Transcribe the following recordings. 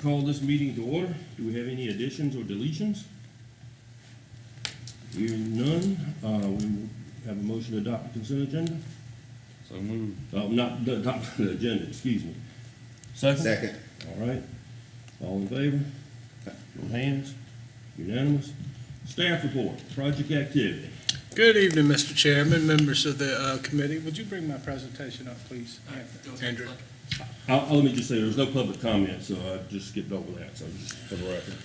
call this meeting to order. Do we have any additions or deletions? Hearing none, we will have a motion to adopt the consent agenda. So moved. Not the adopt the agenda, excuse me. Second? Second. All right. All in favor? No hands? Unanimous. Staff report, project activity. Good evening, Mr. Chairman, members of the committee. Would you bring my presentation up, please? Andrew. Let me just say, there's no public comment, so I just skipped over that, so just for the record.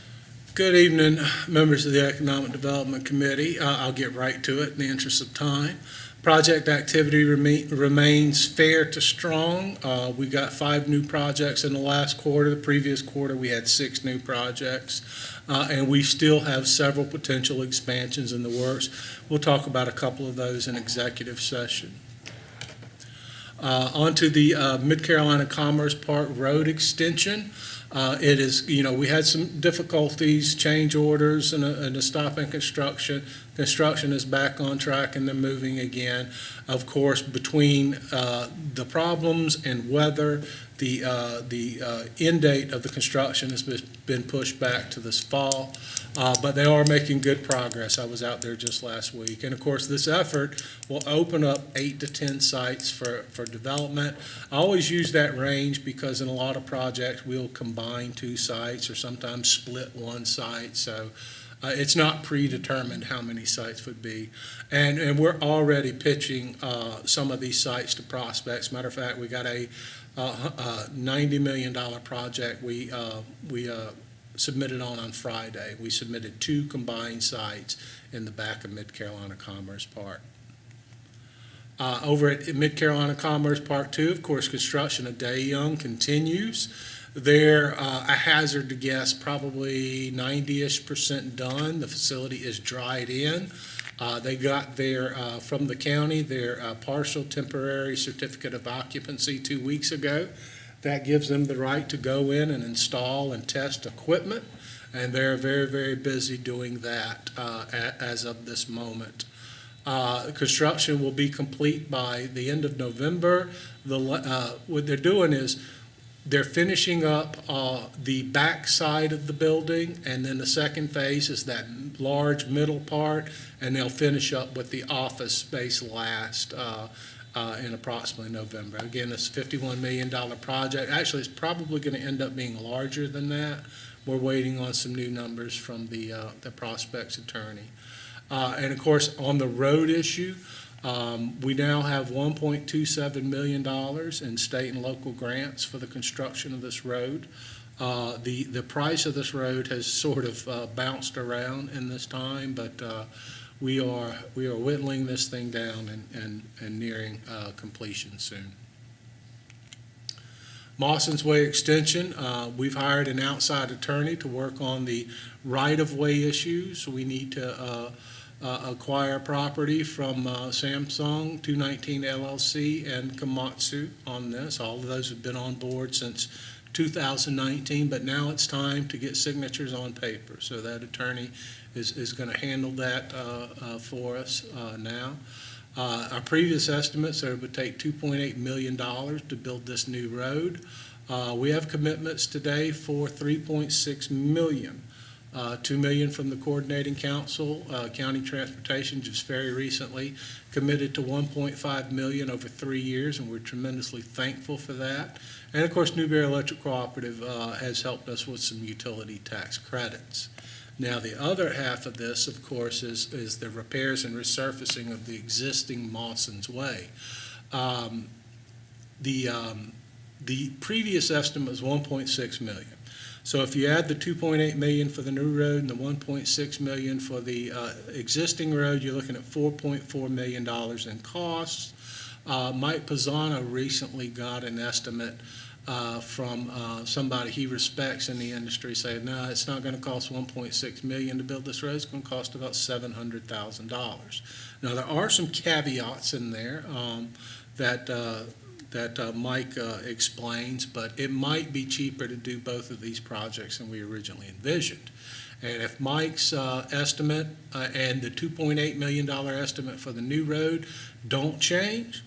Good evening, members of the Economic Development Committee. I'll get right to it in the interest of time. Project activity remains fair to strong. We got 5 new projects in the last quarter. The previous quarter, we had 6 new projects. And we still have several potential expansions in the works. We'll talk about a couple of those in executive session. Onto the Mid-Carolina Commerce Park Road extension. It is, we had some difficulties, change orders, and a stop in construction. Construction is back on track and they're moving again. Of course, between the problems and weather, the end date of the construction has been pushed back to this fall, but they are making good progress. I was out there just last week. And of course, this effort will open up 8 to 10 sites for development. I always use that range because in a lot of projects, we'll combine 2 sites or sometimes split 1 site. So it's not predetermined how many sites would be. And we're already pitching some of these sites to prospects. Matter of fact, we got a $90 million project we submitted on Friday. We submitted 2 combined sites in the back of Mid-Carolina Commerce Park. Over at Mid-Carolina Commerce Park 2, of course, construction of Day Young continues. They're, I hazard to guess, probably 90-ish% done. The facility is dried in. They got their, from the county, their partial temporary certificate of occupancy 2 weeks ago. That gives them the right to go in and install and test equipment, and they're very, very busy doing that as of this moment. Construction will be complete by the end of November. What they're doing is they're finishing up the back side of the building, and then the second phase is that large middle part, and they'll finish up with the office space last in approximately November. Again, it's a $51 million project. Actually, it's probably going to end up being larger than that. We're waiting on some new numbers from the prospect's attorney. And of course, on the road issue, we now have $1.27 million in state and local grants for the construction of this road. The price of this road has sort of bounced around in this time, but we are whittling this thing down and nearing completion soon. Mawson's Way extension, we've hired an outside attorney to work on the right-of-way issues. We need to acquire property from Samsung, 219 LLC, and Komatsu on this. All of those have been on board since 2019, but now it's time to get signatures on paper. So that attorney is going to handle that for us now. Our previous estimates are it would take $2.8 million to build this new road. We have commitments today for $3.6 million. $2 million from the Coordinating Council. County Transportation just very recently committed to $1.5 million over 3 years, and we're tremendously thankful for that. And of course, Newberry Electric Cooperative has helped us with some utility tax credits. Now, the other half of this, of course, is the repairs and resurfacing of the existing Mawson's Way. The previous estimate was $1.6 million. So if you add the $2.8 million for the new road and the $1.6 million for the existing road, you're looking at $4.4 million in costs. Mike Pisano recently got an estimate from somebody he respects in the industry saying, no, it's not going to cost $1.6 million to build this road. It's going to cost about $700,000. Now, there are some caveats in there that Mike explains, but it might be cheaper to do both of these projects than we originally envisioned. And if Mike's estimate and the $2.8 million estimate for the new road don't change,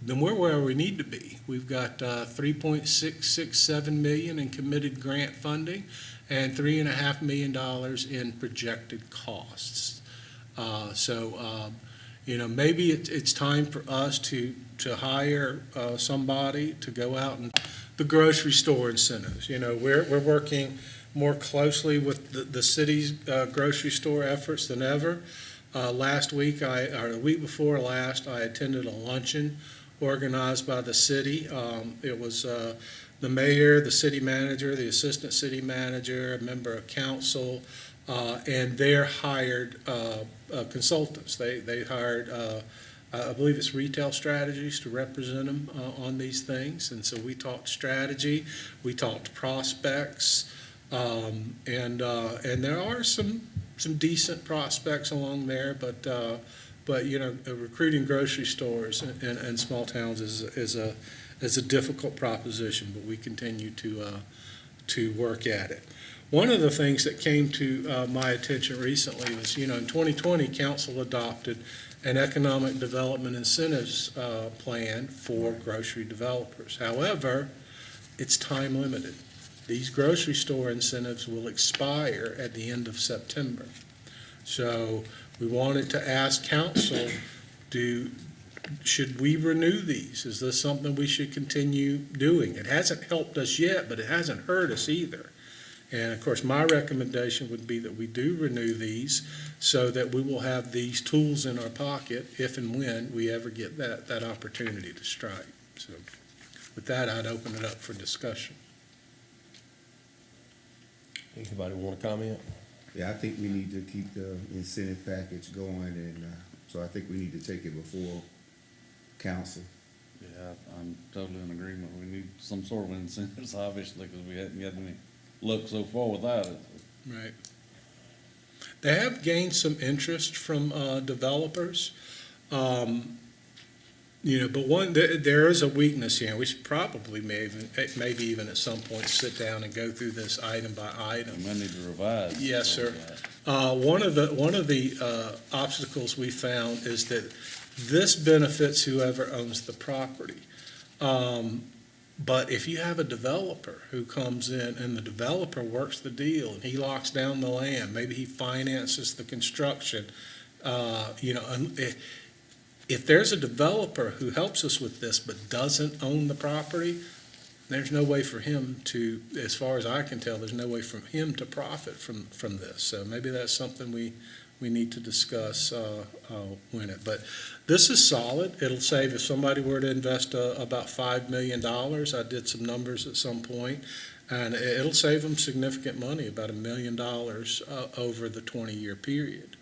then we're where we need to be. We've got $3.667 million in committed grant funding and $3.5 million in projected costs. Maybe it's time for us to hire somebody to go out and the grocery store incentives. We're working more closely with the city's grocery store efforts than ever. Last week, or the week before last, I attended a luncheon organized by the city. It was the mayor, the city manager, the assistant city manager, a member of council, and they're hired consultants. They hired, I believe it's Retail Strategies to represent them on these things. And so we talked strategy, we talked prospects, and there are some decent prospects along there, but recruiting grocery stores in small towns is a difficult proposition, but we continue to work at it. One of the things that came to my attention recently was, in 2020, council adopted an economic development incentives plan for grocery developers. However, it's time limited. These grocery store incentives will expire at the end of September. So we wanted to ask council, should we renew these? Is this something we should continue doing? It hasn't helped us yet, but it hasn't hurt us either. And of course, my recommendation would be that we do renew these so that we will have these tools in our pocket if and when we ever get that opportunity to strike. So with that, I'd open it up for discussion. Anybody want to comment? Yeah, I think we need to keep the incentive package going, and so I think we need to take it before council. Yeah, I'm totally in agreement. We need some sort of incentives, obviously, because we haven't got any luck so far without it. Right. They have gained some interest from developers. But there is a weakness here. We should probably maybe even at some point sit down and go through this item by item. We may need to revise. Yes, sir. One of the obstacles we found is that this benefits whoever owns the property. But if you have a developer who comes in and the developer works the deal and he locks down the land, maybe he finances the construction, if there's a developer who helps us with this but doesn't own the property, there's no way for him to, as far as I can tell, there's no way for him to profit from this. So maybe that's something we need to discuss but this is solid. It'll save, if somebody were to invest about $5 million, I did some numbers at some point, and it'll save them significant money, about $1 million over the 20-year period.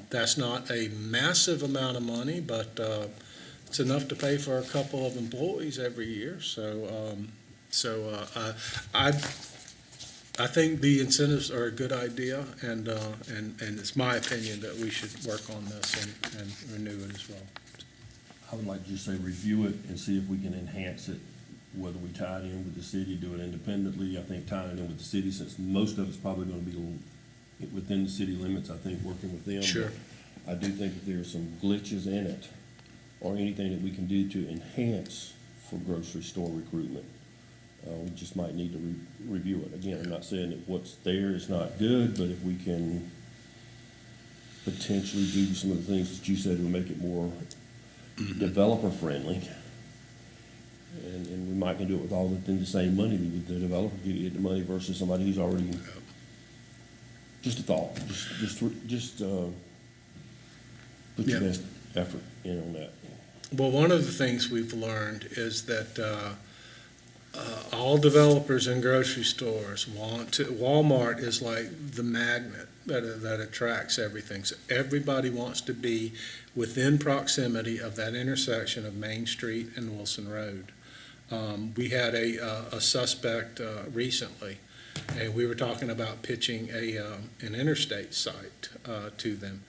That's not a massive amount of money, but it's enough to pay for a couple of employees every year. I think the incentives are a good idea, and it's my opinion that we should work on this and renew it as well. I would like to just say review it and see if we can enhance it, whether we tie it in with the city, do it independently. I think tying it in with the city, since most of it's probably going to be within the city limits, I think working with them. Sure. I do think that there are some glitches in it, or anything that we can do to enhance for grocery store recruitment. We just might need to review it. Again, I'm not saying that what's there is not good, but if we can potentially do some of the things that you said will make it more developer friendly, and we might can do it with all within the same money. The developer can get the money versus somebody who's already. Just a thought. Just put your best effort in on that. Well, one of the things we've learned is that all developers in grocery stores Walmart is like the magnet that attracts everything. So everybody wants to be within proximity of that intersection of Main Street and Wilson Road. We had a suspect recently, and we were talking about pitching an interstate site to them,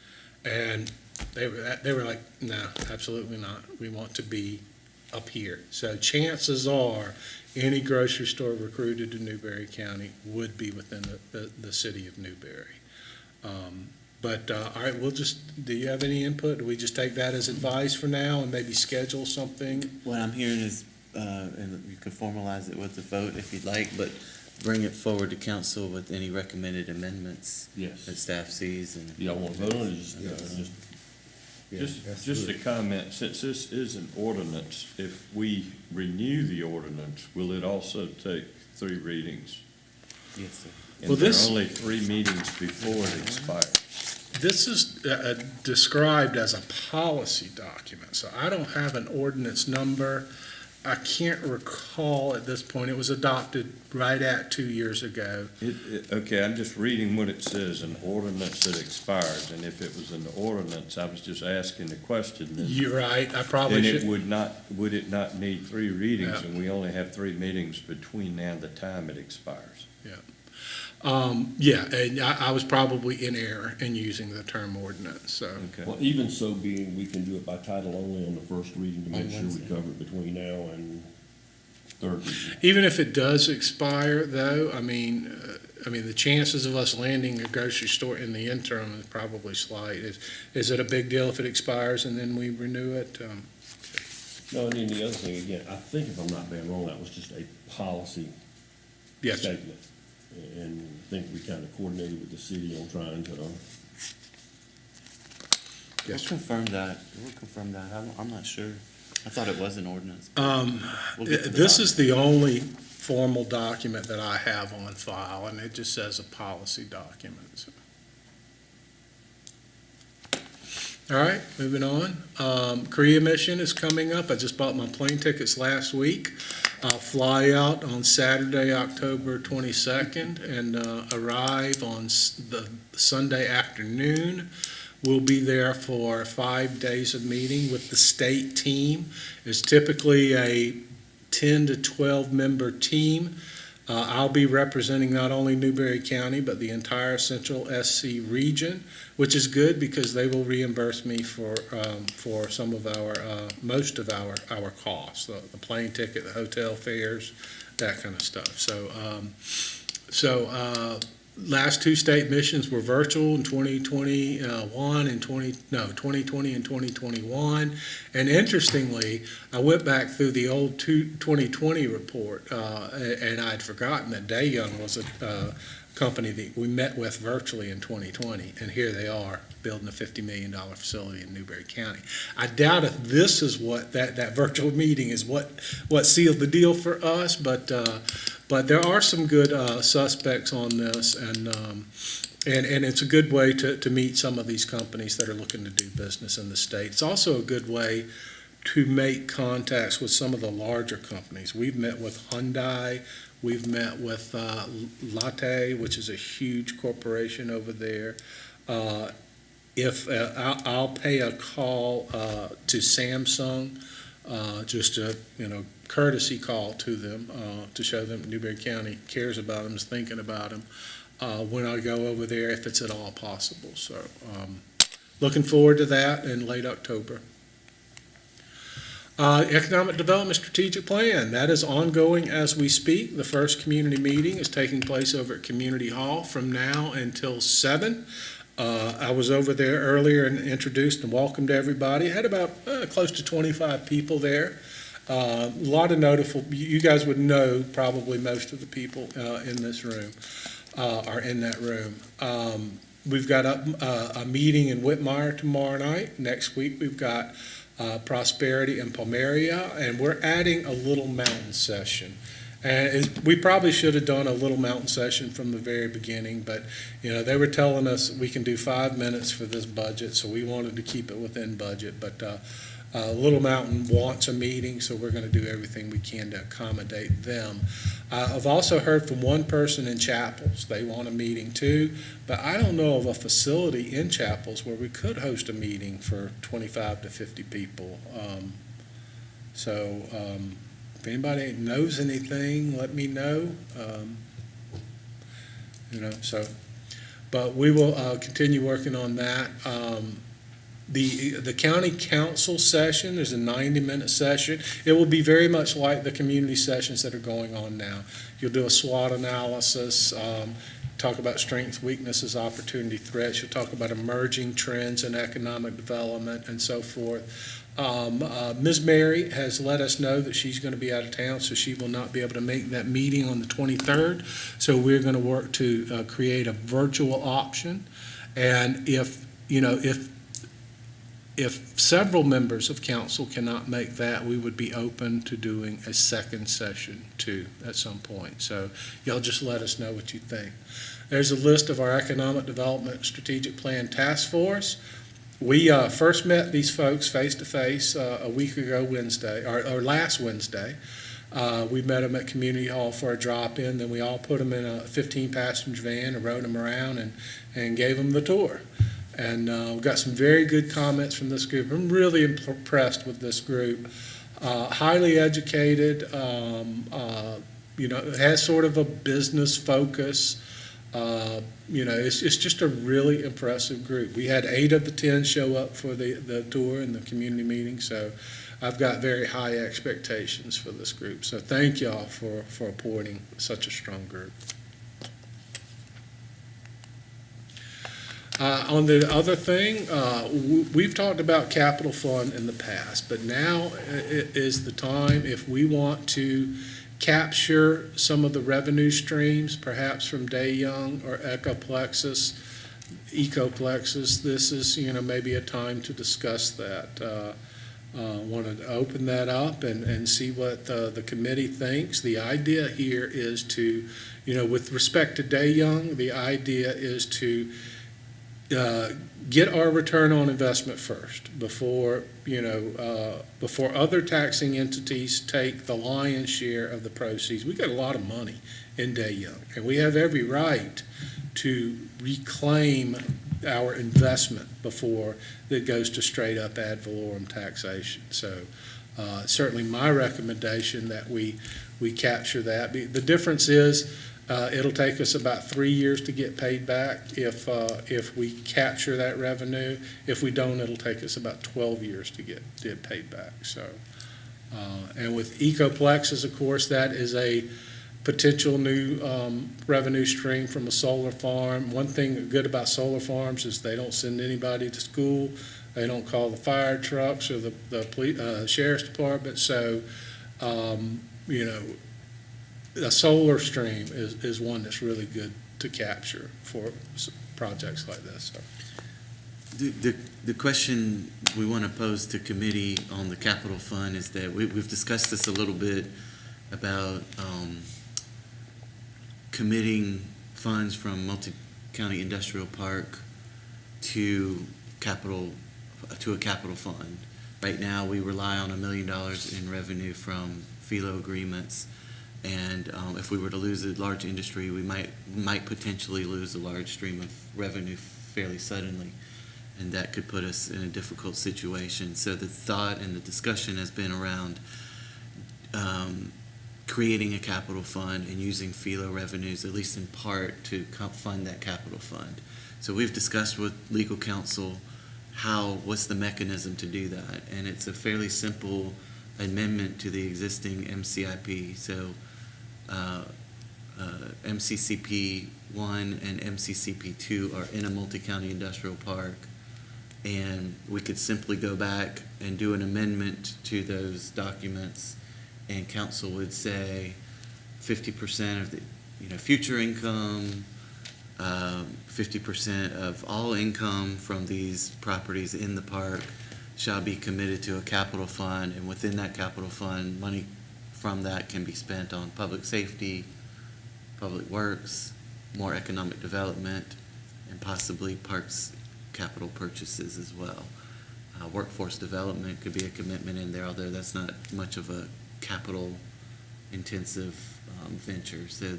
and they were like, no, absolutely not. We want to be up here. So chances are any grocery store recruited to Newberry County would be within the city of Newberry. But, all right, do you have any input? Do we just take that as advice for now and maybe schedule something? What I'm hearing is, and you can formalize it with the vote if you'd like, but bring it forward to council with any recommended amendments Yes. that staff sees and. Y'all want to vote on it, or Yeah, that's Just a good. comment, since this is an ordinance, if we renew the ordinance, will it also take 3 readings? Yes, sir. And Well, there this- are only 3 meetings before it expires. This is described as a policy document, so I don't have an ordinance number. I can't recall at this point. It was adopted right at 2 years ago. Okay, I'm just reading what it says, an ordinance that expires, and if it was an ordinance, I was just asking the question, then You're right, I probably then it should. would it not need 3 readings, Yeah. and we only have 3 meetings between now and the time it expires? Yeah, and I was probably in error in using the term ordinance, so. Okay. Well, even so being, we can do it by title only on the first reading to make On sure we Wednesday. cover it between now and third reading. Even if it does expire, though, I mean, the chances of us landing a grocery store in the interim is probably slight. Is it a big deal if it expires and then we renew it? No, and then the other thing, again, I think if I'm not being wrong, that was just a policy Yes, statement. And I think we kind of coordinated with the city on trying to, We'll yes. confirm that. I'm not sure. I thought it was an ordinance. Um, We'll get to the This bottom. is the only formal document that I have on file, and it just says a policy document. so. All right, moving on. Korea mission is coming up. I just bought my plane tickets last week. I'll fly out on Saturday, October 22nd, and arrive on the Sunday afternoon. We'll be there for 5 days of meeting with the state team. It's typically a 10 to 12 member team. I'll be representing not only Newberry County, but the entire central SC region, which is good because they will reimburse me for some of most of our costs, the plane ticket, the hotel fares, that kind of stuff. Last 2 state missions were virtual in 2020 and 2021. And interestingly, I went back through the old 2020 report, and I'd forgotten that DeYoung was a company that we met with virtually in 2020. And here they are, building a $50 million facility in Newberry County. I doubt if this is what, that virtual meeting is what sealed the deal for us, but there are some good suspects on this, and it's a good way to meet some of these companies that are looking to do business in the state. It's also a good way to make contacts with some of the larger companies. We've met with Hyundai, we've met with Latte, which is a huge corporation over there. I'll pay a call to Samsung, just a courtesy call to them to show them Newberry County cares about them, is thinking about them when I go over there, if it's at all possible. So looking forward to that in late October. Economic Development Strategic Plan, that is ongoing as we speak. The first community meeting is taking place over at Community Hall from now until 7. I was over there earlier and introduced and welcomed everybody. Had about close to 25 people there. A lot of notable, you guys would know probably most of the people in this room are in that room. We've got a meeting in Whitmire tomorrow night. Next week we've got Prosperity in Palmaria, and we're adding a Little Mountain session. And we probably should have done a Little Mountain session from the very beginning, but they were telling us we can do 5 minutes for this budget, so we wanted to keep it within budget. But Little Mountain wants a meeting, so we're going to do everything we can to accommodate them. I've also heard from one person in Chapels. They want a meeting too, but I don't know of a facility in Chapels where we could host a meeting for 25 to 50 people. If anybody knows anything, let me know. But we will continue working on that. The county council session is a 90-minute session. It will be very much like the community sessions that are going on now. You'll do a SWOT analysis. talk about strengths, weaknesses, opportunity, threats. She'll talk about emerging trends in economic development and so forth. Ms. Mary has let us know that she's going to be out of town, so she will not be able to make that meeting on the 23rd. So we're going to work to create a virtual option. And if several members of council cannot make that, we would be open to doing a second session too at some point. So y'all just let us know what you think. There's a list of our Economic Development Strategic Plan Task Force. We first met these folks face-to-face a week ago Wednesday, or last Wednesday. We met them at Community Hall for a drop-in, then we all put them in a 15-passenger van and rode them around and gave them the tour. And we got some very good comments from this group. I'm really impressed with this group. Highly educated, has sort of a business focus. It's just a really impressive group. We had 8 of the 10 show up for the tour and the community meeting, so I've got very high expectations for this group. So thank y'all for appointing such a strong group. On the other thing, we've talked about capital fund in the past, but now is the time if we want to capture some of the revenue streams, perhaps from Day Young or Ecoplexus. This is, maybe a time to discuss that. Want to open that up and see what the committee thinks. The idea here is to, with respect to Day Young, the idea is to get our return on investment first before other taxing entities take the lion's share of the proceeds. We got a lot of money in Day Young, and we have every right to reclaim our investment before it goes to straight up ad valorem taxation. So certainly my recommendation that we capture that. The difference is it'll take us about 3 years to get paid back if we capture that revenue. If we don't, it'll take us about 12 years to get paid back. So, and with Ecoplexus, of course, that is a potential new revenue stream from a solar farm. One thing good about solar farms is they don't send anybody to school. They don't call the fire trucks or the police, sheriff's department. So, a solar stream is one that's really good to capture for projects like this. So. The question we want to pose to committee on the capital fund is that we've discussed this a little bit about committing funds from multi-county industrial park to a capital fund. Right now, we rely on $1 million in revenue from FELO agreements. And if we were to lose a large industry, we might potentially lose a large stream of revenue fairly suddenly, and that could put us in a difficult situation. So the thought and the discussion has been around creating a capital fund and using FELO revenues, at least in part, to fund that capital fund. So we've discussed with legal counsel what's the mechanism to do that, and it's a fairly simple amendment to the existing MCIP. So MCCP 1 and MCCP 2 are in a multi-county industrial park, and we could simply go back and do an amendment to those documents, and council would say 50% of the future income, 50% of all income from these properties in the park shall be committed to a capital fund, and within that capital fund, money from that can be spent on public safety, public works, more economic development, and possibly parks capital purchases as well. Workforce development could be a commitment in there, although that's not much of a capital intensive venture. So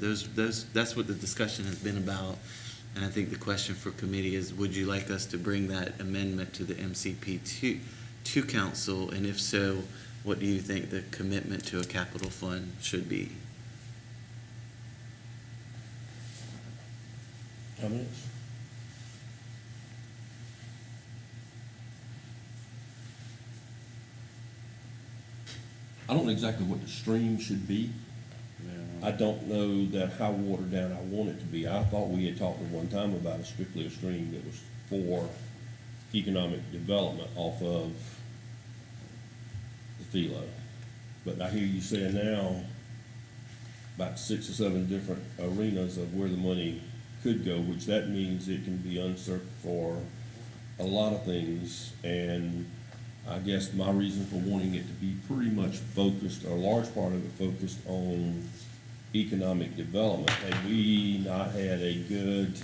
that's what the discussion has been about. And I think the question for committee is, would you like us to bring that amendment to the MCP to council? And if so, what do you think the commitment to a capital fund should be? Comments? I don't know exactly what the stream should be. Yeah, I don't know that how watered down I want it to be. I thought we had talked at one time about strictly a stream that was for economic development off of the philo. But I hear you saying now about 6 or 7 different arenas of where the money could go, which that means it can be uncertain for a lot of things. And I guess my reason for wanting it to be pretty much focused, or a large part of it focused on economic development. Had we not had a good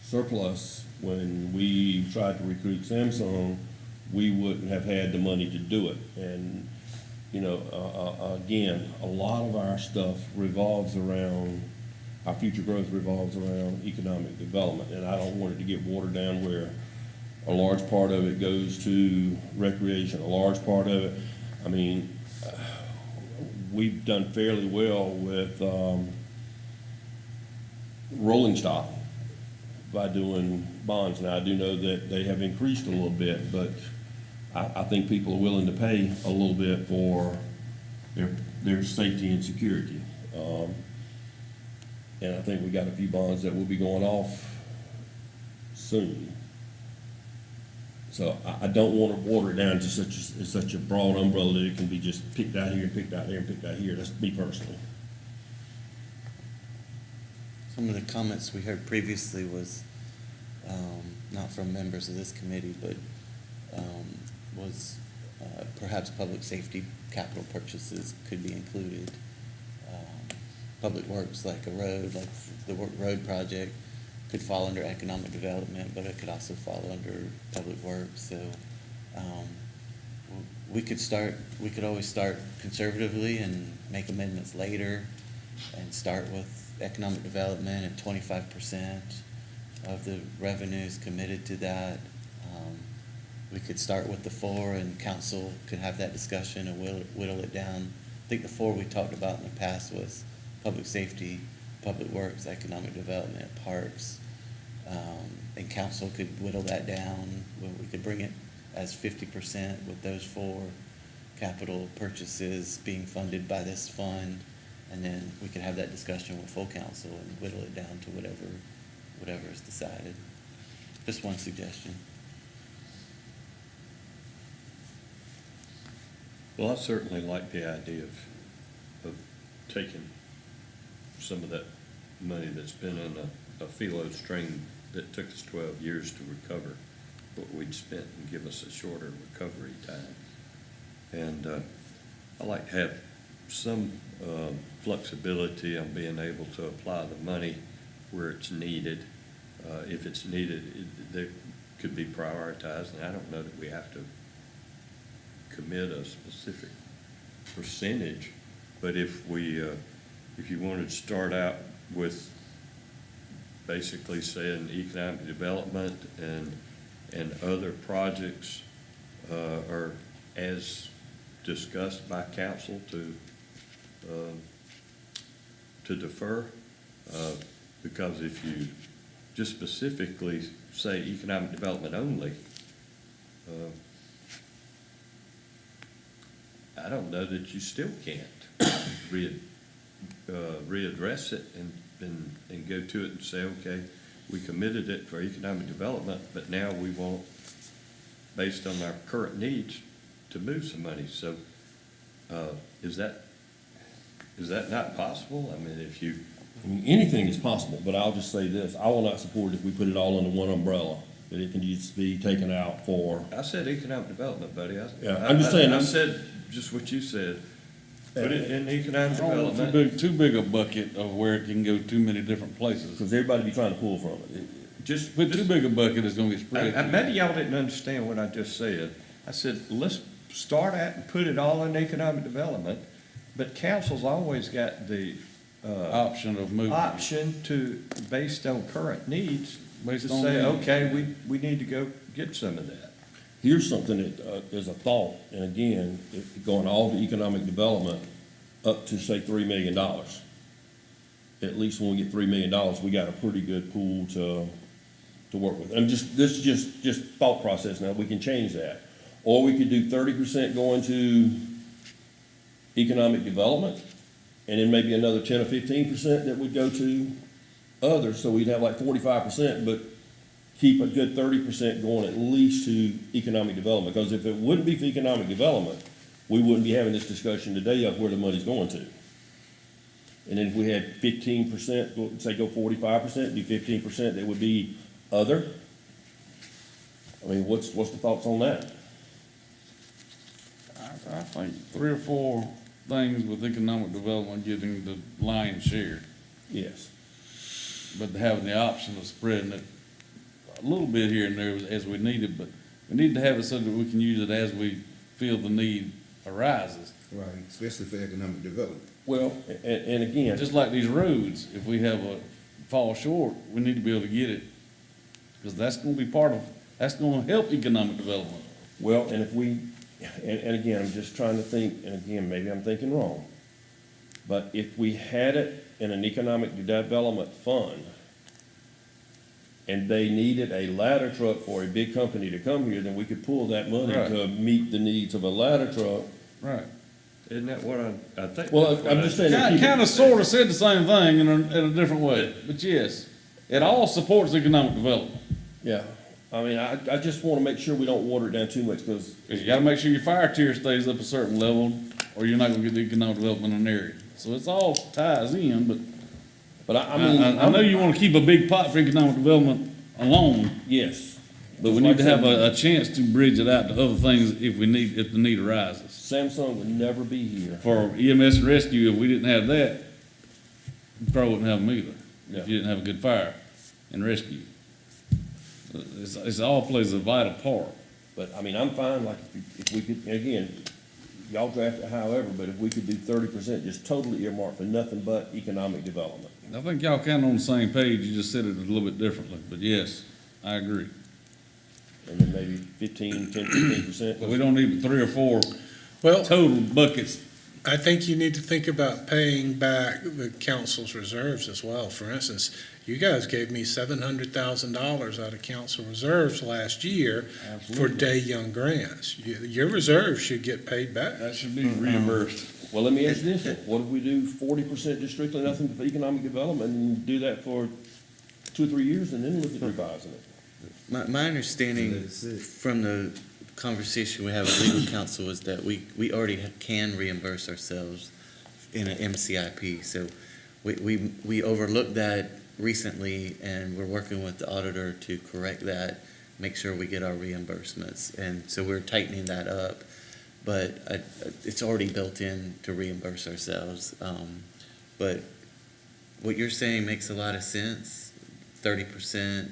surplus when we tried to recruit Samsung, we wouldn't have had the money to do it. And, you know, again, a lot of our stuff revolves around, our future growth revolves around economic development. And I don't want it to get watered down where a large part of it goes to recreation, a large part of it, I mean, we've done fairly well with rolling stock by doing bonds. Now, I do know that they have increased a little bit, but I think people are willing to pay a little bit for their safety and security. And I think we got a few bonds that will be going off soon. So I don't want to water it down to such a broad umbrella that it can be just picked out here and picked out there and picked out here. That's me personally. Some of the comments we heard previously was, not from members of this committee, but was perhaps public safety capital purchases could be included. Public works, like a road, like the road project, could fall under economic development, but it could also fall under public works. So we could always start conservatively and make amendments later and start with economic development and 25% of the revenues committed to that. We could start with the 4 and council could have that discussion and whittle it down. I think the 4 we talked about in the past was public safety, public works, economic development, parks. And council could whittle that down. We could bring it as 50% with those 4 capital purchases being funded by this fund. And then we could have that discussion with full council and whittle it down to whatever is decided. Just one suggestion. Well, I certainly like the idea of taking some of that money that's been in a philo stream that took us 12 years to recover what we'd spent and give us a shorter recovery time. And I like to have some flexibility on being able to apply the money where it's needed. If it's needed, there could be prioritized, and I don't know that we have to commit a specific percentage, but if you wanted to start out with basically saying economic development and other projects are as discussed by council to defer, because if you just specifically say economic development only, I don't know that you still can't readdress it and go to it and say, okay, we committed it for economic development, but now we want, based on our current needs, to move some money. So is that not possible? I mean, Anything is possible, but I'll just say this. I will not support it if we put it all under one umbrella, that it can just be taken out for. I said economic development, buddy. I'm just saying. I said just what you said. Put it in economic development. Too big a bucket of where it can go too many different places. Because everybody be trying to pull from it. Just Put too big a bucket, it's gonna get spread. maybe y'all didn't understand what I just said. I said, let's start at and put it all in economic development, but council's always got the Option of moving. option to, based on current needs, Based to on say, needs. okay, we need to go get some of that. Here's something that is a thought, and again, if going all the economic development up to say $3 million. At least when we get $3 million, we got a pretty good pool to work with. And this is just thought process now. We can change that, or we could do 30% going to economic development, and then maybe another 10 or 15% that would go to others, so we'd have like 45%, but keep a good 30% going at least to economic development, because if it wouldn't be for economic development, we wouldn't be having this discussion today of where the money's going to. And then if we had 15%, say go 45%, do 15%, that would be other. I mean, what's the thoughts on that? I think 3 or 4 things with economic development getting the lion's share, Yes. but having the option of spreading it a little bit here and there as we need it, but we need to have it so that we can use it as we feel the need arises. Right, especially for economic development. Well, and again, Just like these roads, if we have a fall short, we need to be able to get it, because that's gonna be that's gonna help economic development. well, and if we, and again, I'm just trying to think, and again, maybe I'm thinking wrong, but if we had it in an economic development fund, and they needed a ladder truck for a big company to come here, then we could pull that money Right. to meet the needs of a ladder truck. Right. Isn't that what I think? Well, that's what I'm just saying. that keep it- Kinda sorta said the same thing in a different way, but yes, it all supports economic development. Yeah, I mean, I just wanna make sure we don't water it down too much, because, Cause you gotta make sure your fire tier stays up a certain level, or you're not gonna get the economic development in an area. So it's all ties in, but I mean. I know you wanna keep a big pot for economic development alone, Yes. but we need to have a chance to bridge it out to other things if the need arises. Samsung would never be here. For EMS and rescue, if we didn't have that, you probably wouldn't have them either, if you didn't have a good fire and rescue. It's all plays a vital part. But, I mean, I'm fine, like, if we could, and again, y'all draft it however, but if we could do 30%, just totally earmarked for nothing but economic development. I think y'all kinda on the same page, you just said it a little bit differently, but yes, I agree. And then maybe 15%. But we don't need 3 or 4 Well, total buckets. I think you need to think about paying back the council's reserves as well. For instance, you guys gave me $700,000 out of council reserves last year for day young grants. Your reserves should get paid back. That should be reimbursed. Well, let me ask you this, what if we do 40% just strictly nothing for economic development, and do that for 2 or 3 years, and then look at revising it? My understanding That's it. from the conversation we have with legal counsel is that we already can reimburse ourselves in an MCIP. So we overlooked that recently, and we're working with the auditor to correct that, make sure we get our reimbursements. And so we're tightening that up, but it's already built in to reimburse ourselves. But what you're saying makes a lot of sense. 30%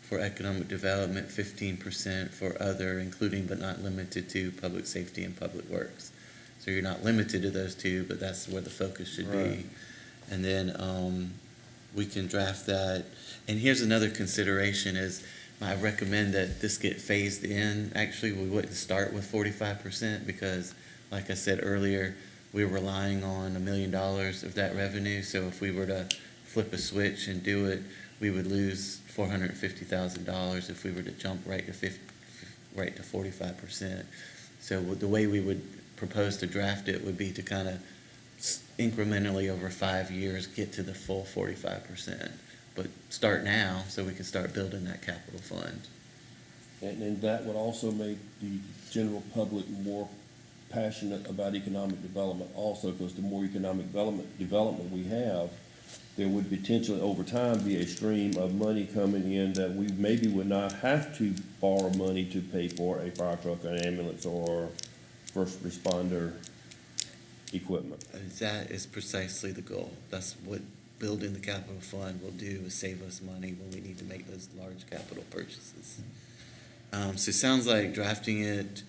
for economic development, 15% for other, including but not limited to public safety and public works. So you're not limited to those two, but that's where the focus should Right. be. And then we can draft that. And here's another consideration is I recommend that this get phased in. Actually, we wouldn't start with 45% because, like I said earlier, we're relying on $1 million of that revenue. So if we were to flip a switch and do it, we would lose $450,000 if we were to jump right to 45%. So the way we would propose to draft it would be to kind of incrementally over 5 years get to the full 45%. But start now so we can start building that capital fund. And that would also make the general public more passionate about economic development also, because the more economic development we have, there would potentially over time be a stream of money coming in that we maybe would not have to borrow money to pay for a fire truck, an ambulance, or first responder equipment. That is precisely the goal. That's what building the capital fund will do, is save us money when we need to make those large capital purchases. So it sounds like drafting it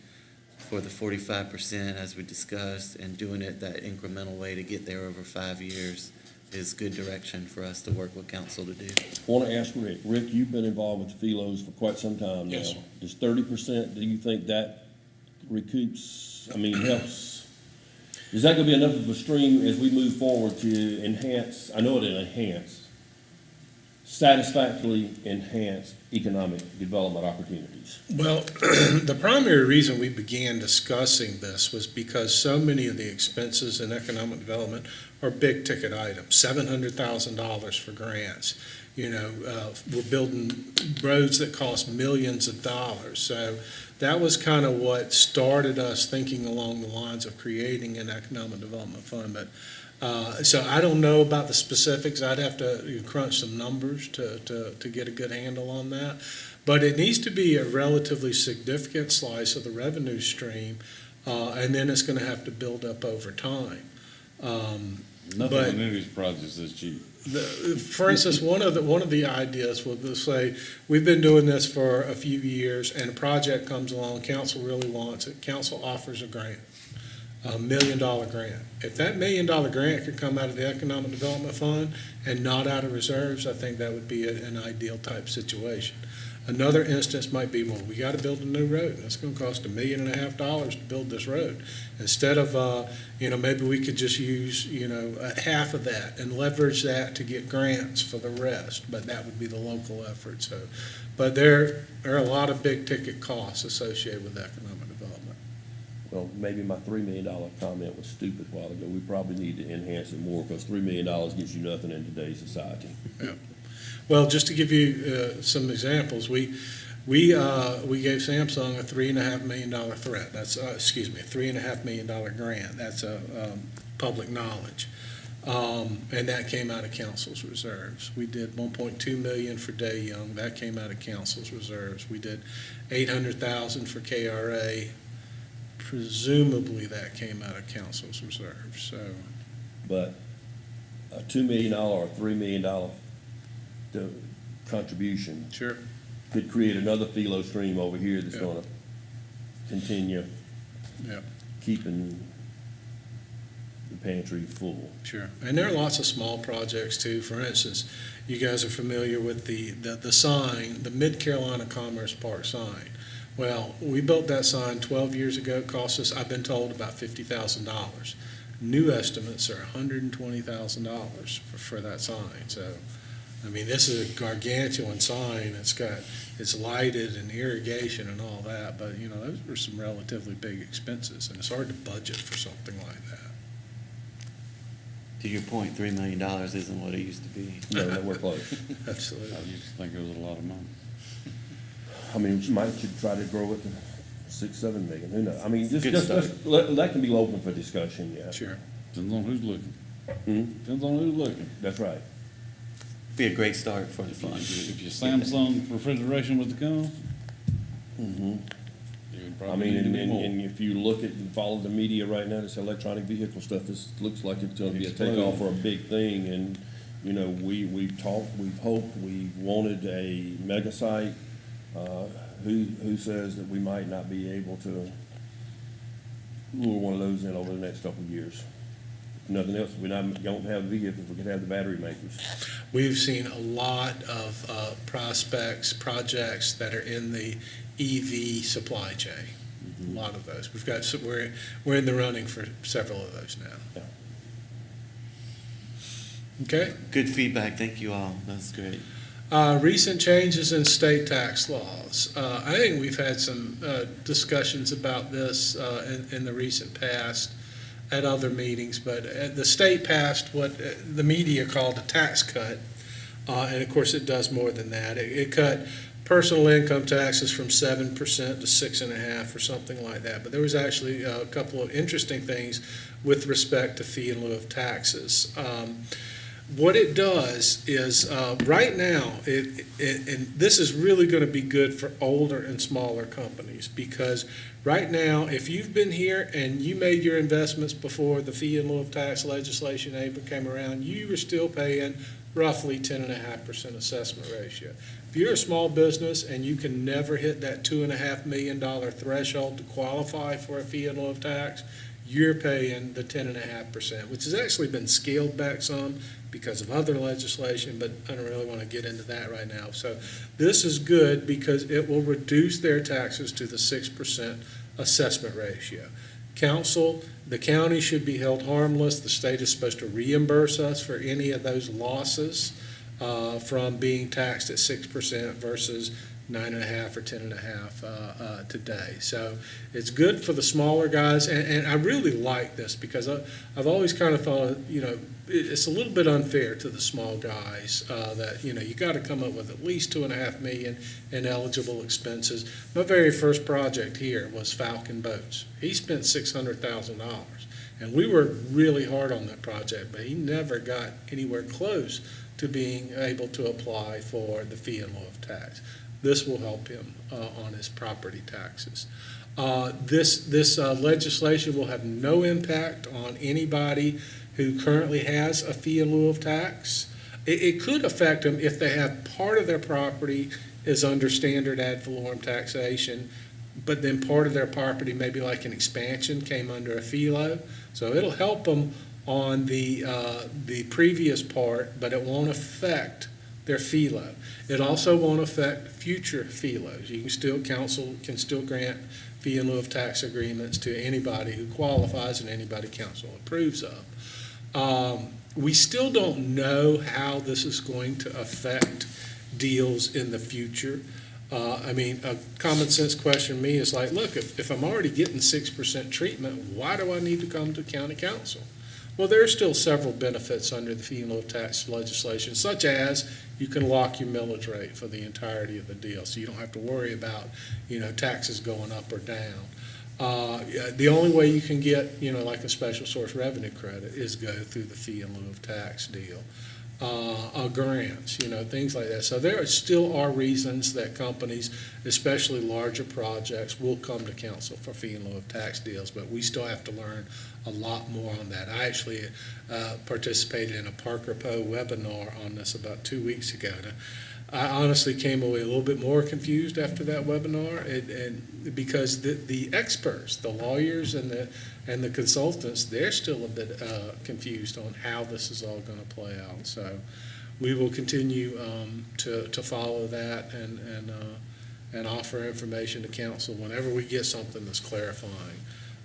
for the 45% as we discussed and doing it that incremental way to get there over 5 years is good direction for us to work with council to do. I want to ask Rick. Rick, you've been involved with the Philos for quite some time now. Yes, sir. Does 30%, do you think that helps? Is that going to be enough of a stream as we move forward to enhance, I know it'll enhance satisfactorily enhance economic development opportunities? Well, the primary reason we began discussing this was because so many of the expenses in economic development are big ticket items, $700,000 for grants. We're building roads that cost millions of dollars. So that was kind of what started us thinking along the lines of creating an economic development fund. But so I don't know about the specifics. I'd have to crunch some numbers to get a good handle on that. But it needs to be a relatively significant slice of the revenue stream, and then it's going to have to build up over time. Nothing on any of these projects is cheap. For instance, one of the ideas was, say, we've been doing this for a few years, and a project comes along, council really wants it, council offers a grant, $1 million grant. If that $1 million grant could come out of the Economic Development Fund and not out of reserves, I think that would be an ideal type situation. Another instance might be, well, we got to build a new road, and it's going to cost $1.5 million to build this road. Instead of, maybe we could just use, half of that and leverage that to get grants for the rest, but that would be the local effort. So, but there are a lot of big ticket costs associated with economic development. Well, maybe my $3 million comment was stupid a while ago. We probably need to enhance it more, because $3 million gives you nothing in today's society. Yeah. Well, just to give you some examples, we gave Samsung a $3.5 million threat. That's $3.5 million grant. That's public knowledge, and that came out of council's reserves. We did $1.2 million for Day Young. That came out of council's reserves. We did $800,000 for KRA. Presumably, that came out of council's reserves. So, But a $2 million or $3 million contribution sure. could create another philo stream over here that's Yeah. gonna continue Yeah. keeping the pantry full. Sure, and there are lots of small projects too. For instance, you guys are familiar with the sign, the Mid-Carolina Commerce Park sign. Well, we built that sign 12 years ago. It cost us, I've been told, about $50,000. New estimates are $120,000 for that sign. So, I mean, this is a gargantuan sign. It's lighted and irrigation and all that, but those were some relatively big expenses, and it's hard to budget for something like that. To your point, $3 million isn't what it used to be. No, that we're close. Absolutely. I used to think it was a lot of money. I mean, we might should try to grow it to 6-7 million. Who knows? I mean, Good just start. that can be open for discussion. Yeah. Sure. Depends on who's looking. Hmm? Depends on who's looking. That's right. Be a great start for the fund. If your Samsung refrigeration was to come, Mm-hmm. you would I probably mean, need to and, be and, more. and if you look at and follow the media right now, this electronic vehicle stuff, this looks like it's gonna be a Exploding. takeoff for a big thing, and, we've talked, we've hoped, we've wanted a mega site. Who says that we might not be able to lure one of those in over the next couple of years? If nothing else, we don't have vehicles, we could have the battery makers. We've seen a lot of projects that are in the EV supply chain. A lot of those. We're in the running for several of those now. Yeah. Okay. Good feedback. Thank you all. That's great. Recent changes in state tax laws. I think we've had some discussions about this in the recent past at other meetings, but the state passed what the media called a tax cut, and of course it does more than that. It cut personal income taxes from 7% to 6.5% or something like that. But there was actually a couple of interesting things with respect to fee in lieu of taxes. What it does is, right now, and this is really going to be good for older and smaller companies, because right now, if you've been here and you made your investments before the fee in lieu of tax legislation ever came around, you were still paying roughly 10.5% assessment ratio. If you're a small business and you can never hit that $2.5 million threshold to qualify for a fee in lieu of tax, you're paying the 10.5%, which has actually been scaled back some because of other legislation, but I don't really want to get into that right now. So this is good because it will reduce their taxes to the 6% assessment ratio. The county should be held harmless. The state is supposed to reimburse us for any of those losses from being taxed at 6% versus 9.5 or 10.5 today. So it's good for the smaller guys, and I really like this because I've always kind of thought, it's a little bit unfair to the small guys that, you got to come up with at least $2.5 million in eligible expenses. My very first project here was Falcon Boats. He spent $600,000, and we worked really hard on that project, but he never got anywhere close to being able to apply for the fee in lieu of tax. This will help him on his property taxes. This legislation will have no impact on anybody who currently has a fee in lieu of tax. It could affect them if they have part of their property is under standard ad valorem taxation, but then part of their property, maybe like an expansion, came under a FILO. So it'll help them on the previous part, but it won't affect their FILO. It also won't affect future FILOs. Council can still grant fee in lieu of tax agreements to anybody who qualifies and anybody council approves of. We still don't know how this is going to affect deals in the future. A common sense question to me is like, look, if I'm already getting 6% treatment, why do I need to come to county council? Well, there are still several benefits under the fee in lieu of tax legislation, such as you can lock your millage rate for the entirety of the deal, so you don't have to worry about, taxes going up or down. The only way you can get, like a special source revenue credit is go through the fee in lieu of tax deal. Grants, things like that. So there still are reasons that companies, especially larger projects, will come to council for fee in lieu of tax deals, but we still have to learn a lot more on that. I actually participated in a Parker Poe webinar on this about 2 weeks ago. I honestly came away a little bit more confused after that webinar, and because the experts, the lawyers and the consultants, they're still a bit confused on how this is all going to play out. So we will continue to follow that and offer information to council whenever we get something that's clarifying.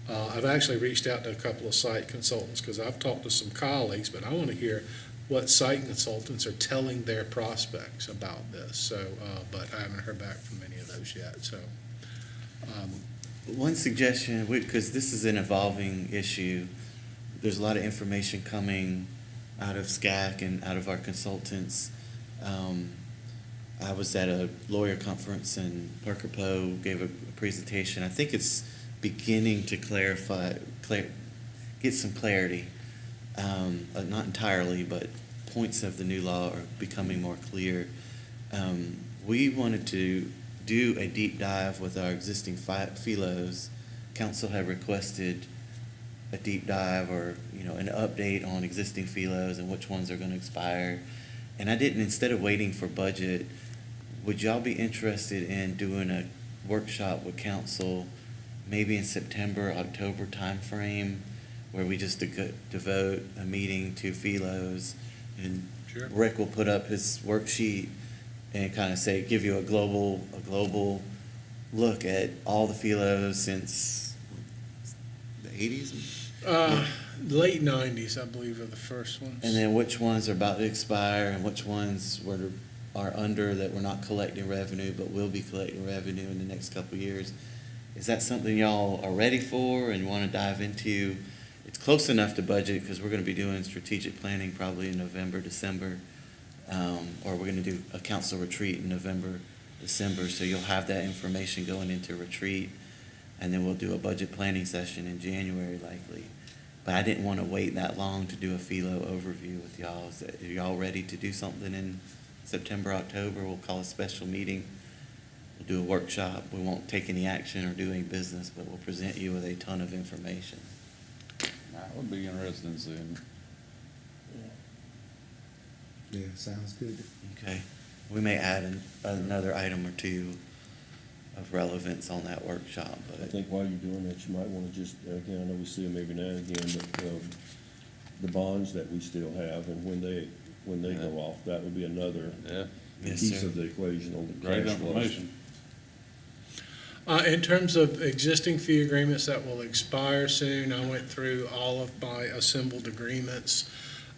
I've actually reached out to a couple of site consultants because I've talked to some colleagues, but I want to hear what site consultants are telling their prospects about this. So, but I haven't heard back from any of those yet. So, One suggestion, because this is an evolving issue, there's a lot of information coming out of SCAC and out of our consultants. I was at a lawyer conference and Parker Poe gave a presentation. I think it's beginning to get some clarity. Not entirely, but points of the new law are becoming more clear. We wanted to do a deep dive with our existing FILOs. Council had requested a deep dive or an update on existing FILOs and which ones are going to expire. And I didn't, instead of waiting for budget, would y'all be interested in doing a workshop with council maybe in September, October timeframe, where we just devote a meeting to FILOs, and Sure. Rick will put up his worksheet and kind of give you a global look at all the FILOs since the 80s? Late 90s, I believe, are the first ones. And then which ones are about to expire and which ones are under that we're not collecting revenue but will be collecting revenue in the next couple of years. Is that something y'all are ready for and want to dive into? It's close enough to budget because we're going to be doing strategic planning probably in November, December, or we're going to do a council retreat in November, December. So you'll have that information going into retreat, and then we'll do a budget planning session in January likely. But I didn't want to wait that long to do a FILO overview with y'all. Are y'all ready to do something in September, October? We'll call a special meeting. We'll do a workshop. We won't take any action or do any business, but we'll present you with a ton of information. I would be interested in seeing. Yeah, sounds good. Okay. We may add another item or two of relevance on that workshop, I but think while you're doing that, you might want to just, again, I know we see them every now and again, but the bonds that we still have and when they go off, that would be another Yeah, yes, piece sir. of the equation on the great cash flows. information. In terms of existing fee agreements that will expire soon, I went through all of my assembled agreements.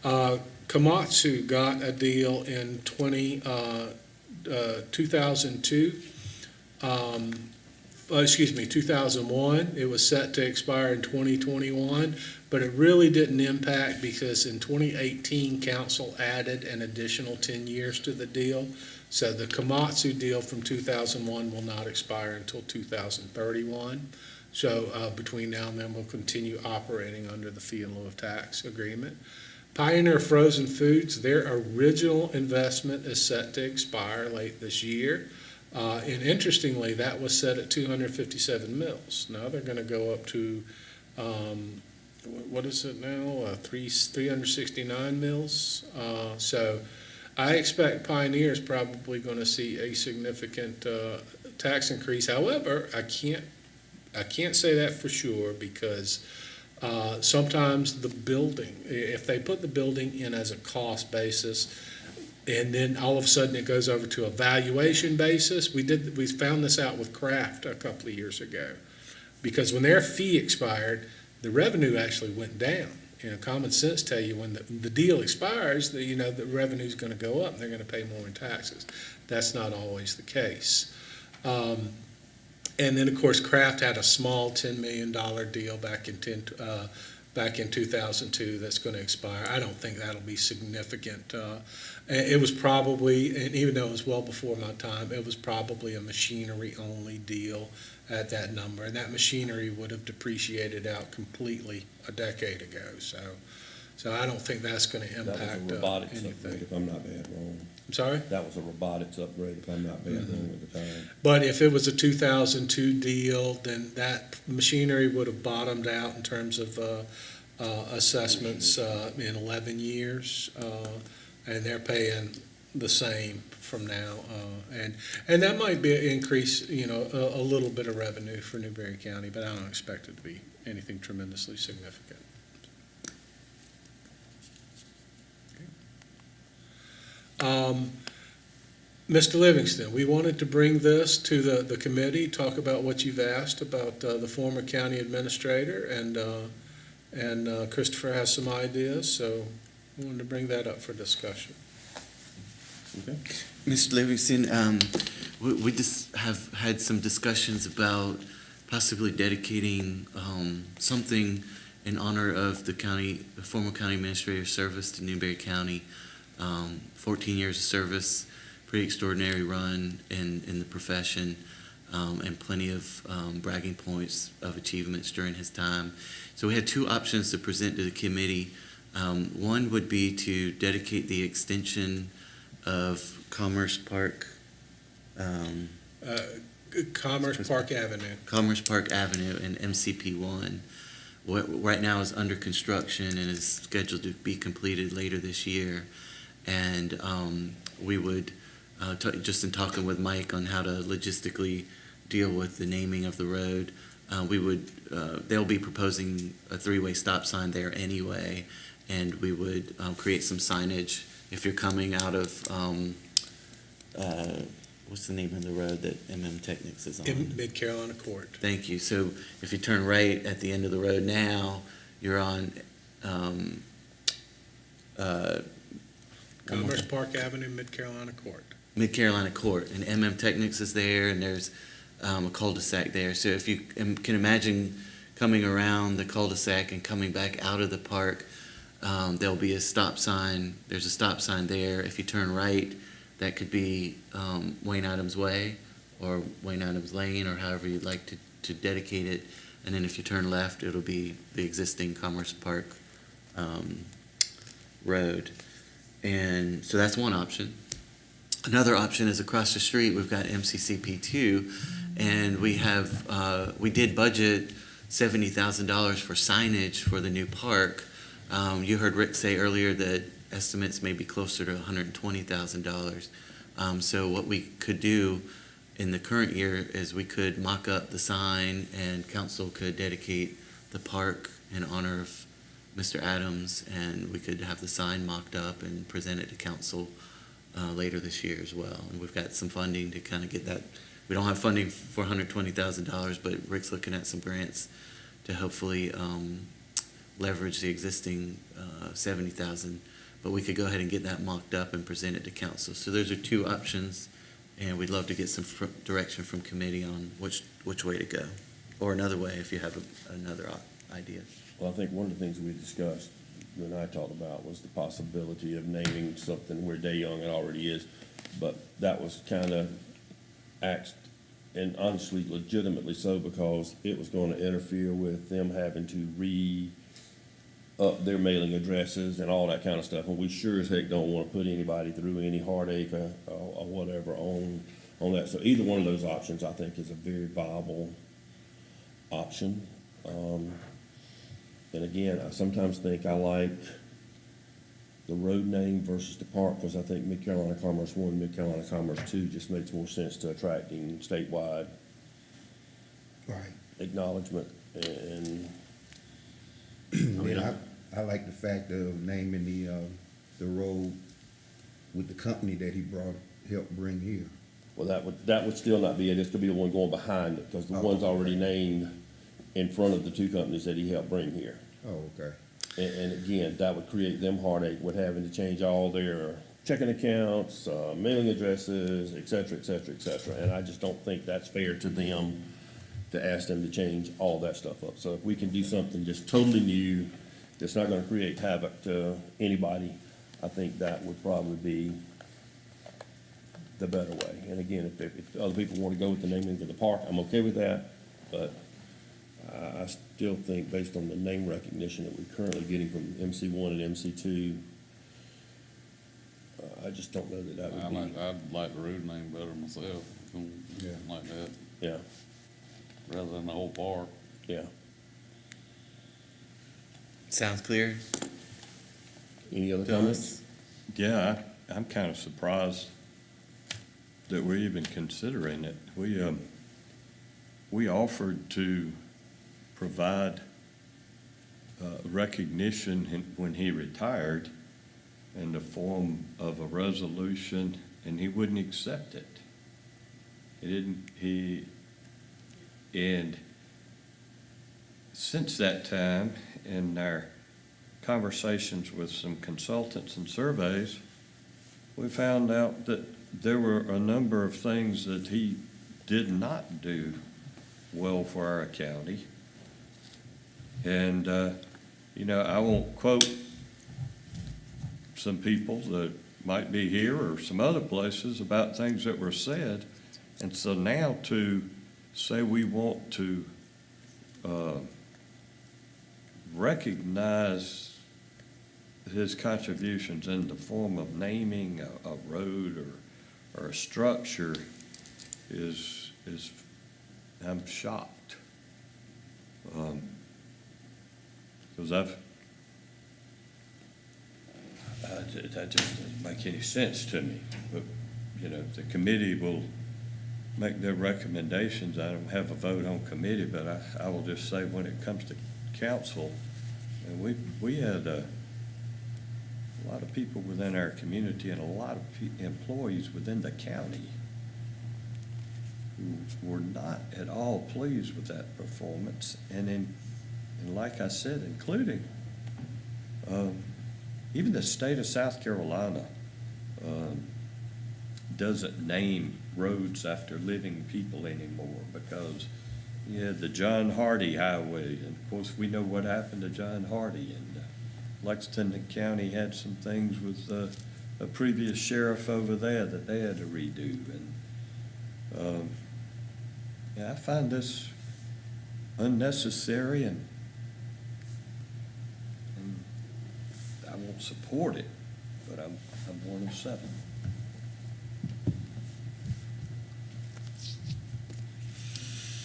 Komatsu got a deal in 2002. 2001. It was set to expire in 2021, but it really didn't impact because in 2018, council added an additional 10 years to the deal. So the Komatsu deal from 2001 will not expire until 2031. So between now and then, we'll continue operating under the fee in lieu of tax agreement. Pioneer Frozen Foods, their original investment is set to expire late this year. And interestingly, that was set at 257 mils. Now they're going to go up to, what is it now? 369 mils. So I expect Pioneer is probably going to see a significant tax increase. However, I can't say that for sure because sometimes the building, if they put the building in as a cost basis, and then all of a sudden it goes over to a valuation basis. We found this out with Kraft a couple of years ago, because when their fee expired, the revenue actually went down. Common sense tell you when the deal expires, the revenue is going to go up. And they're going to pay more in taxes. That's not always the case. And then of course Kraft had a small $10 million deal back in 2002 that's going to expire. I don't think that'll be significant. It was probably, and even though it was well before my time, it was probably a machinery-only deal at that number, and that machinery would have depreciated out completely a decade ago. So I don't think that's going to That was impact a robotics upgrade, anything. if I'm not bad wrong. I'm sorry? That was a robotics upgrade, if I'm not bad wrong at the time. But if it was a 2002 deal, then that machinery would have bottomed out in terms of assessments in 11 years, and they're paying the same from now. And that might be an increase, a little bit of revenue for Newberry County, but I don't expect it to be anything tremendously significant. Mr. Livingston, we wanted to bring this to the committee, talk about what you've asked about the former county administrator, and Christopher has some ideas, so we wanted to bring that up for discussion. Okay. Mr. Livingston, we just have had some discussions about possibly dedicating something in honor of the former county administrator's service to Newberry County. 14 years of service, pretty extraordinary run in the profession, and plenty of bragging points of achievements during his time. So we had two options to present to the committee. One would be to dedicate the extension of Commerce Park Commerce Park Avenue. Commerce Park Avenue and MCP 1. What right now is under construction and is scheduled to be completed later this year. And we would, just in talking with Mike on how to logistically deal with the naming of the road, they'll be proposing a three-way stop sign there anyway, and we would create some signage if you're coming out of, what's the name of the road that Technics is on? In Mid-Carolina Court. Thank you. So if you turn right at the end of the road now, you're on Commerce Park Avenue, Mid-Carolina Court. Mid-Carolina Court, and Technics is there, and there's a cul-de-sac there. So if you can imagine coming around the cul-de-sac and coming back out of the park, there'll be a stop sign. There's a stop sign there. If you turn right, that could be Wayne Adams Way or Wayne Adams Lane, or however you'd like to dedicate it. And then if you turn left, it'll be the existing Commerce Park road. And so that's one option. Another option is across the street, we've got MCCP 2, and we did budget $70,000 for signage for the new park. You heard Rick say earlier that estimates may be closer to $120,000. So what we could do in the current year is we could mock up the sign, and council could dedicate the park in honor of Mr. Adams, and we could have the sign mocked up and present it to council later this year as well. And we've got some funding to kind of get that. We don't have funding for $120,000, but Rick's looking at some grants to hopefully leverage the existing 70,000. But we could go ahead and get that mocked up and present it to council. So those are two options, and we'd love to get some direction from committee on which way to go. Or another way, if you have another idea. Well, I think one of the things we discussed, you and I talked about, was the possibility of naming something where Day Young it already is. But that was kind of axed, and honestly, legitimately so, because it was going to interfere with them having to re-up their mailing addresses and all that kind of stuff. And we sure as heck don't want to put anybody through any heartache or whatever on that. So either one of those options, I think, is a very viable option. And again, I sometimes think I like the road name versus the park, because I think Mid Carolina Commerce 1, Mid Carolina Commerce 2 just makes more sense to attracting statewide Right. acknowledgement. And And I like the fact of naming the road with the company that he helped bring here. well, that would still not be it. It's gonna be the one going behind it, because the Oh, one's okay. already named in front of the two companies that he helped bring here. Oh, okay. And again, that would create them heartache with having to change all their checking accounts, mailing addresses, et cetera, et cetera, et cetera. And I just don't think that's fair to them to ask them to change all that stuff up. So if we can do something just totally new, that's not gonna create havoc to anybody, I think that would probably be the better way. And again, if other people wanna go with the naming of the park, I'm okay with that, but I still think, based on the name recognition that we're currently getting from MC1 and MC2, I just don't know that would be, I'd like the road name better myself, Yeah. like that, yeah, rather than the whole park. yeah. Sounds clear? Any other comments? Yeah, I'm kind of surprised that we're even considering it. We offered to provide recognition when he retired in the form of a resolution, and he wouldn't accept it. And since that time, in our conversations with some consultants and surveys, we found out that there were a number of things that he did not do well for our county. And, I won't quote some people that might be here or some other places about things that were said. And so now to say we want to recognize his contributions in the form of naming a road or a structure is I'm shocked. Because that just doesn't make any sense to me. But, the committee will make their recommendations. I don't have a vote on committee, but I will just say when it comes to council, and we had a lot of people within our community and a lot of employees within the county who were not at all pleased with that performance. And like I said, including even the state of South Carolina doesn't name roads after living people anymore, because you had the John Hardy Highway, and of course we know what happened to John Hardy, and Lexington County had some things with a previous sheriff over there that they had to redo. And I find this unnecessary, and I won't support it, but I'm one of seven.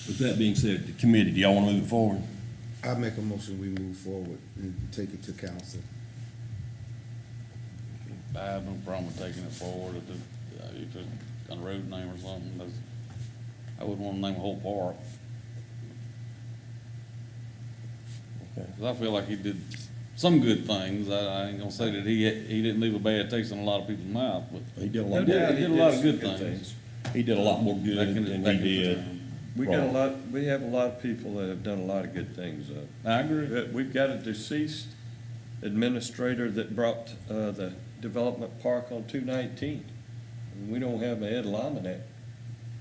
With that being said, the committee, do y'all want to move it forward? I make a motion, we move forward and take it to council. I have no problem with taking it forward if it's a road name or something. I wouldn't want to name a whole park. Okay. 'Cause I feel like he did some good things. I ain't gonna say that he didn't leave a bad taste in a lot of people's mouth, but He did a he lot, did a lot of good some things. he did a lot more good Back in than the he did. time. We have a lot of people that have done a lot of good things. I agree. We've got a deceased administrator that brought, the development park on 219. We don't have an Ed Laminack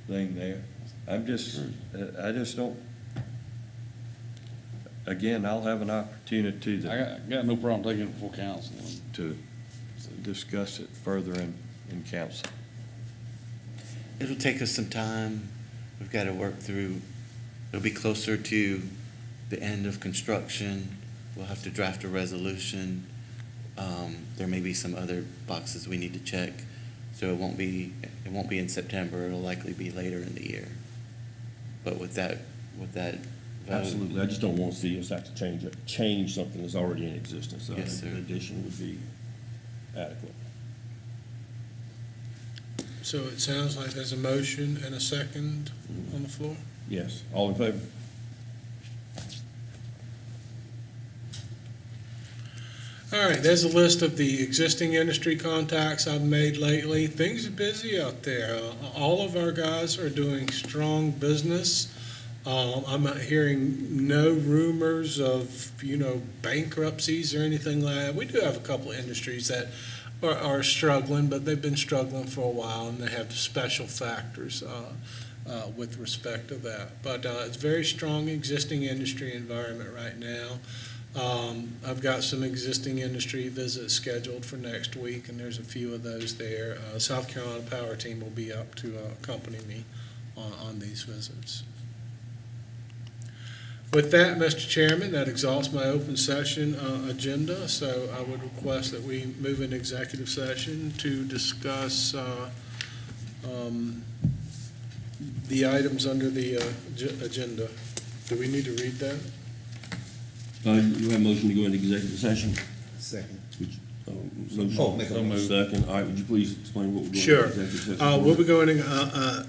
thing there. I just don't, again, I'll have an opportunity I got no problem taking it before council. to discuss it further in council. It'll take us some time. We've got to work through, it'll be closer to the end of construction. We'll have to draft a resolution. There may be some other boxes we need to check. So it won't be in September. It'll likely be later in the year. But with that vote, Absolutely, I just don't want to see us have to change something that's already in existence. So I Yes, think sir. an addition would be adequate. So it sounds like there's a motion and a second on the floor. Yes, all in favor? All right, there's a list of the existing industry contacts I've made lately. Things are busy out there. All of our guys are doing strong business. I'm not hearing no rumors of, bankruptcies or anything like that. We do have a couple of industries that are struggling, but they've been struggling for a while, and they have special factors with respect to that. But it's a very strong existing industry environment right now. I've got some existing industry visits scheduled for next week, and there's a few of those there. South Carolina Power Team will be up to accompany me on these visits. With that, Mr. Chairman, that exhausts my open session agenda, so I would request that we move into executive session to discuss the items under the agenda. Do we need to read that? You have a motion to go into executive session? Second. Motion. make a motion. Second, all right, would you please explain what we're doing? Sure. in executive session We'll for? be going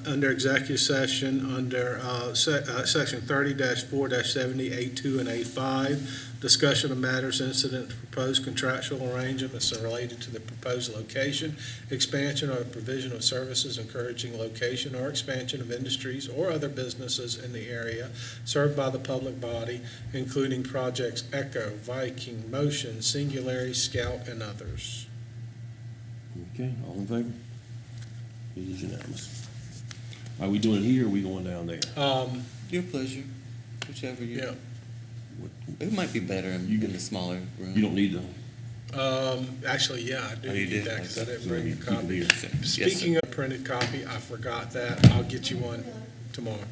under executive session under section 30-4-70, A2 and A5, discussion of matters incident to proposed contractual arrangements and related to the proposed location, expansion or provision of services encouraging location or expansion of industries or other businesses in the area served by the public body, including projects Echo, Viking, Motion, Singularity, Scout, and others. Okay, all in favor? It is unanimous. Are we doing it here or are we going down there? your pleasure, whichever you. Yeah. It might be better in the smaller room. You don't need to. Actually, yeah, I do Oh, you need do? that because I didn't So bring you a keep it copy. here. Yes, sir. Speaking of printed copy, I forgot that. I'll get you one tomorrow.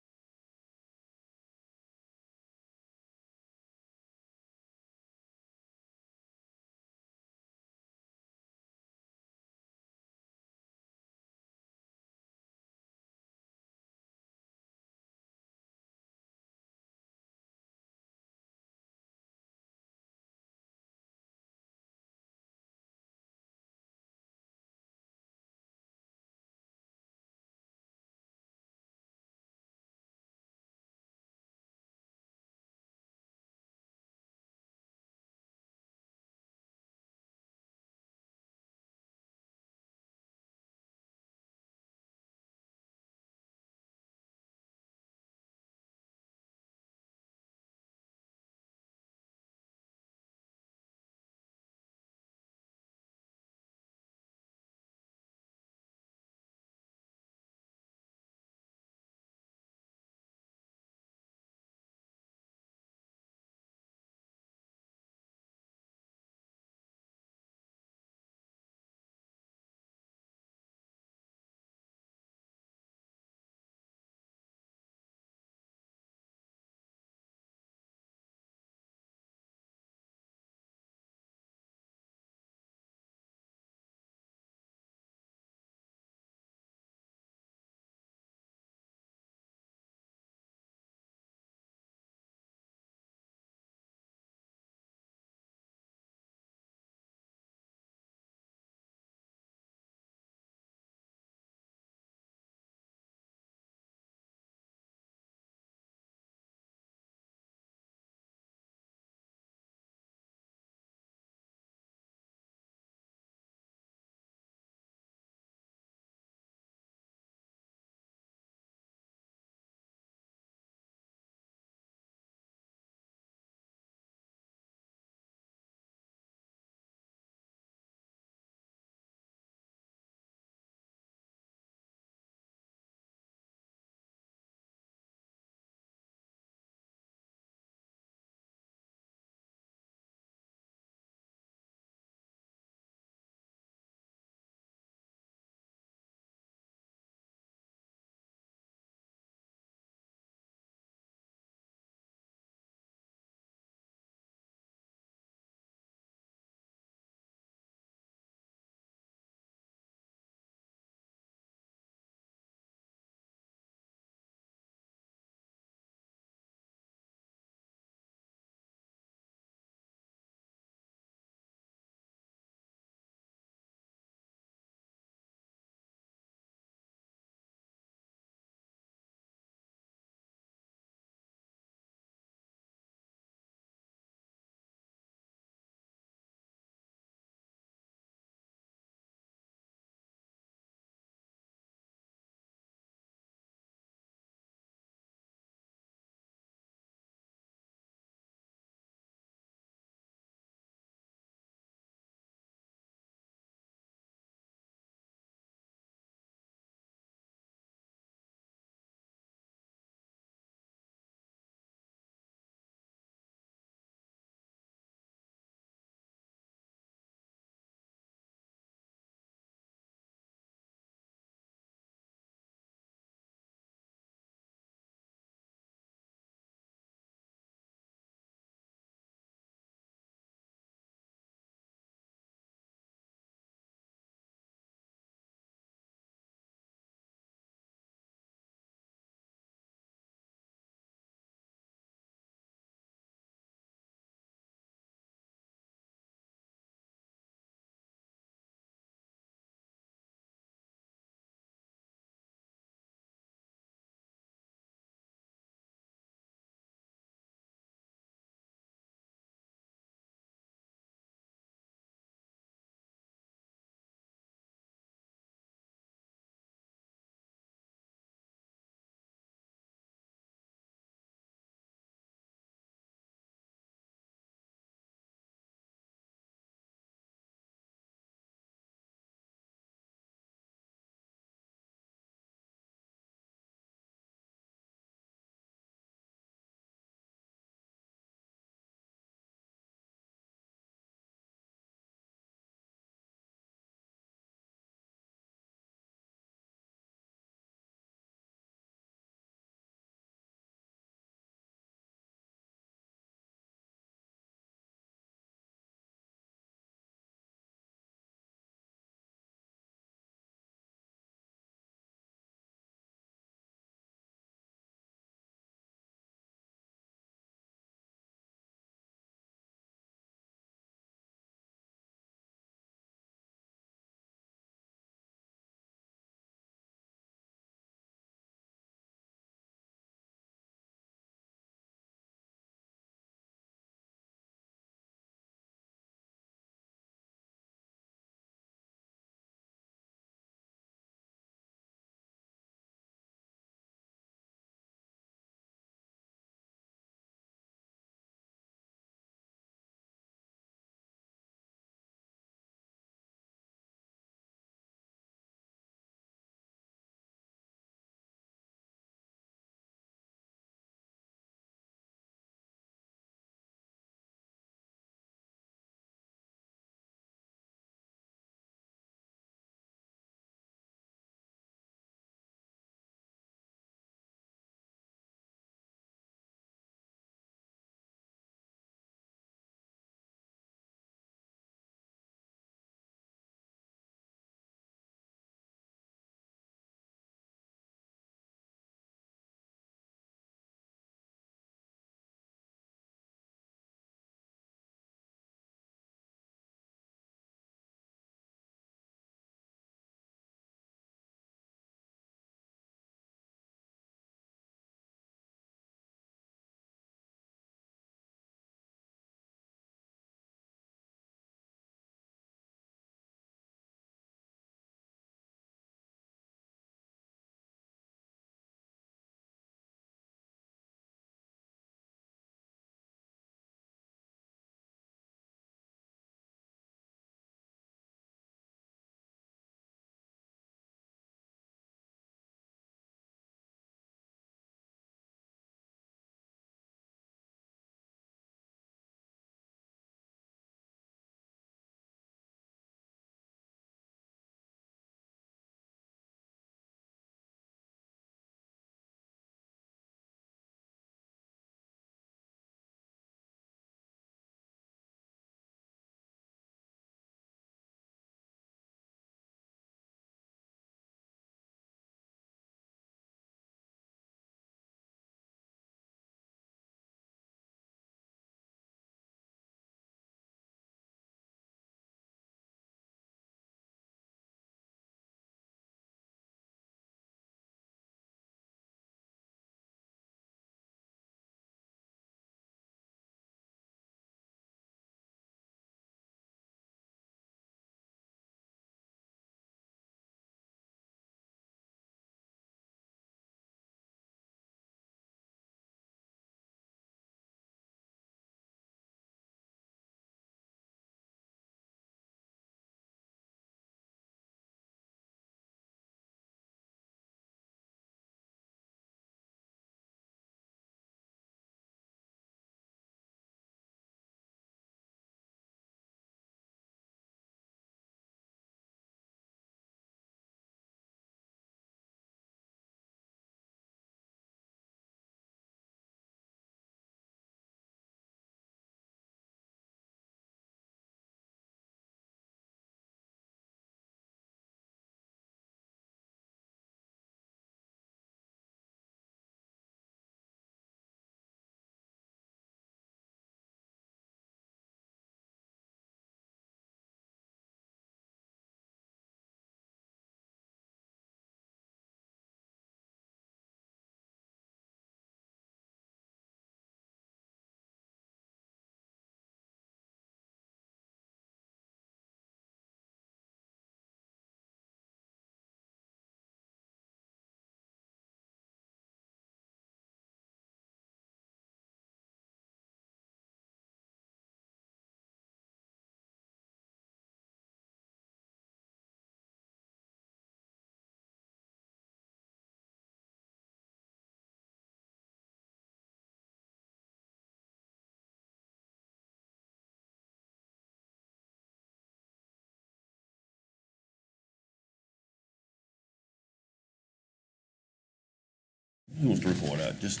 Who wants to report out? Just,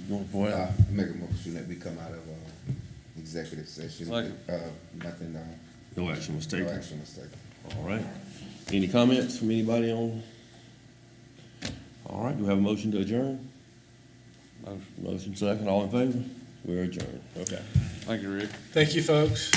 you want to report out? Make a motion that we come out of, executive session. Second. Nothing, No action was no taken. action was taken. All right. Any comments from anybody on? All right, do we have a motion to adjourn? Motion second, all in favor? We're adjourned. Okay. Thank you, Rick. Thank you, folks.